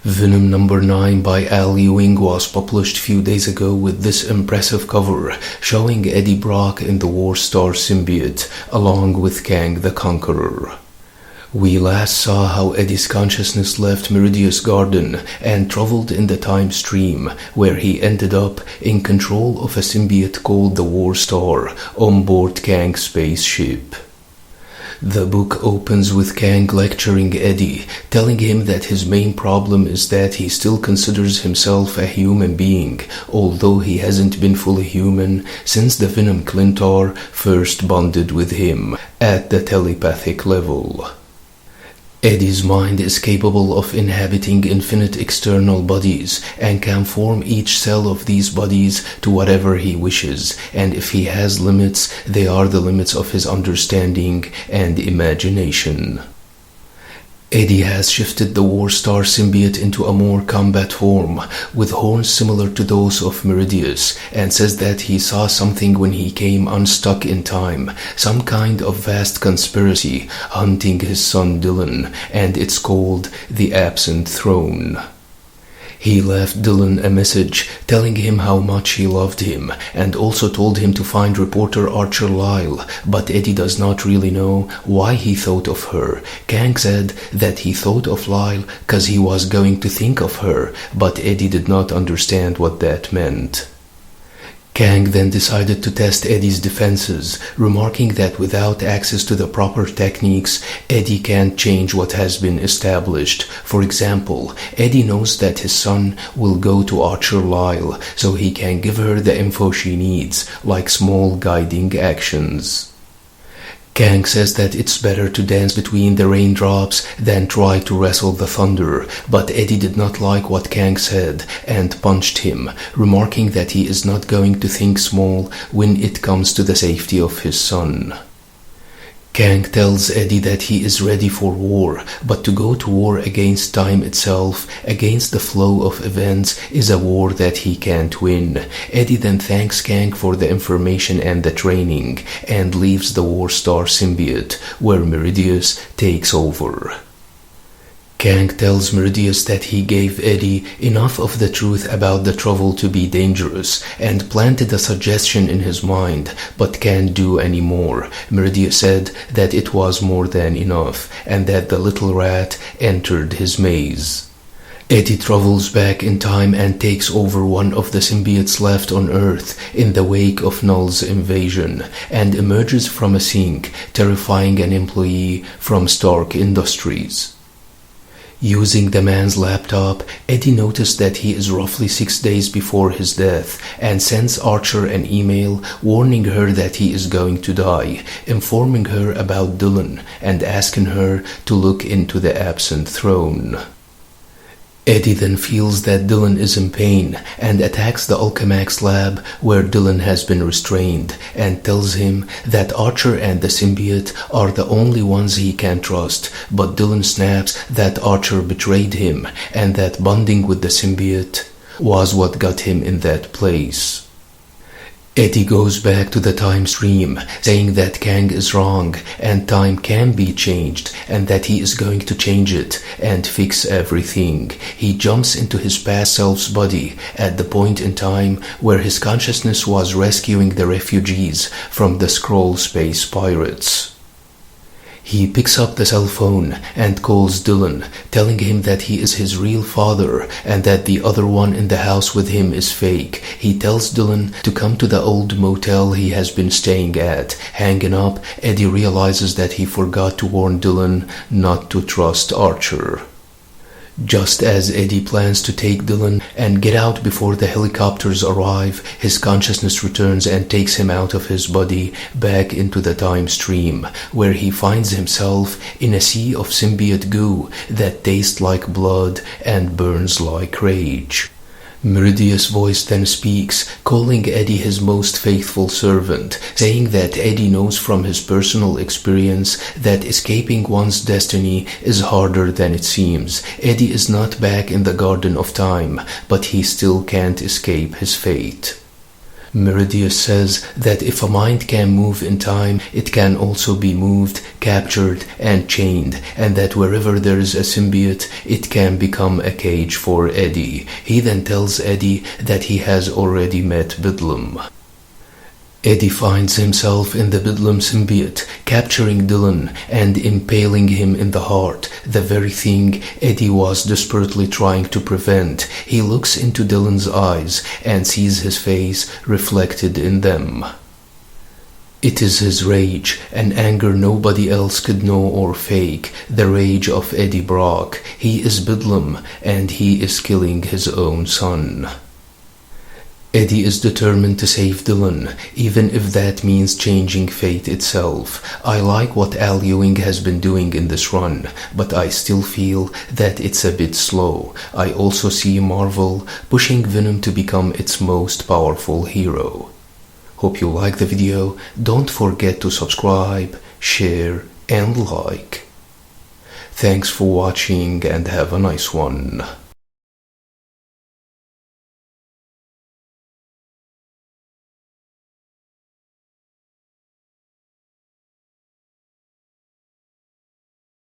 Venom number 9 by Al Ewing was published a few days ago with this impressive cover showing Eddie Brock in the Warstar symbiote along with Kang the Conqueror. We last saw how Eddie's consciousness left Meridius Garden and traveled in the time stream, where he ended up in control of a symbiote called the Warstar on board Kang's spaceship. The book opens with Kang lecturing Eddie, telling him that his main problem is that he still considers himself a human being, although he hasn't been fully human since the Venom Clintar first bonded with him at the telepathic level. Eddie's mind is capable of inhabiting infinite external bodies and can form each cell of these bodies to whatever he wishes, and if he has limits, they are the limits of his understanding and imagination. Eddie has shifted the Warstar symbiote into a more combat form, with horns similar to those of Meridius, and says that he saw something when he came unstuck in time, some kind of vast conspiracy hunting his son Dylan, and it's called the Absent Throne. He left Dylan a message telling him how much he loved him, and also told him to find reporter Archer Lyle, but Eddie does not really know why he thought of her. Kang said that he thought of Lyle because he was going to think of her, but Eddie did not understand what that meant. Kang then decided to test Eddie's defenses, remarking that without access to the proper techniques, Eddie can't change what has been established. For example, Eddie knows that his son will go to Archer Lyle, so he can give her the info she needs, like small guiding actions. Kang says that it's better to dance between the raindrops than try to wrestle the thunder, but Eddie did not like what Kang said and punched him, remarking that he is not going to think small when it comes to the safety of his son. Kang tells Eddie that he is ready for war, but to go to war against time itself, against the flow of events, is a war that he can't win. Eddie then thanks Kang for the information and the training, and leaves the Warstar symbiote, where Meridius takes over. Kang tells Meridius that he gave Eddie enough of the truth about the travel to be dangerous, and planted a suggestion in his mind, but can't do any more. Meridius said that it was more than enough, and that the little rat entered his maze. Eddie travels back in time and takes over one of the symbiotes left on Earth in the wake of Null's invasion, and emerges from a sink, terrifying an employee from Stark Industries. Using the man's laptop, Eddie noticed that he is roughly 6 days before his death, and sends Archer an email warning her that he is going to die, informing her about Dylan, and asking her to look into the Absent Throne. Eddie then feels that Dylan is in pain and attacks the Alchemax lab where Dylan has been restrained, and tells him that Archer and the symbiote are the only ones he can trust, but Dylan snaps that Archer betrayed him and that bonding with the symbiote was what got him in that place. Eddie goes back to the time stream, saying that Kang is wrong and time can be changed, and that he is going to change it and fix everything. He jumps into his past self's body at the point in time where his consciousness was rescuing the refugees from the Skrull space pirates. He picks up the cell phone and calls Dylan, telling him that he is his real father and that the other one in the house with him is fake. He tells Dylan to come to the old motel he has been staying at. Hanging up, Eddie realizes that he forgot to warn Dylan not to trust Archer. Just as Eddie plans to take Dylan and get out before the helicopters arrive, his consciousness returns and takes him out of his body back into the time stream, where he finds himself in a sea of symbiote goo that tastes like blood and burns like rage. Meridius' voice then speaks, calling Eddie his most faithful servant, saying that Eddie knows from his personal experience that escaping one's destiny is harder than it seems. Eddie is not back in the Garden of Time, but he still can't escape his fate. Meridius says that if a mind can move in time, it can also be moved, captured, and chained, and that wherever there is a symbiote, it can become a cage for Eddie. He then tells Eddie that he has already met Bedlam. Eddie finds himself in the Bedlam symbiote, capturing Dylan and impaling him in the heart, the very thing Eddie was desperately trying to prevent. He looks into Dylan's eyes and sees his face reflected in them. It is his rage, an anger nobody else could know or fake, the rage of Eddie Brock. He is Bedlam, and he is killing his own son. Eddie is determined to save Dylan, even if that means changing fate itself. I like what Al Ewing has been doing in this run, but I still feel that it's a bit slow. I also see Marvel pushing Venom to become its most powerful hero. Hope you like the video. Don't forget to subscribe, share, and like. Thanks for watching and have a nice one.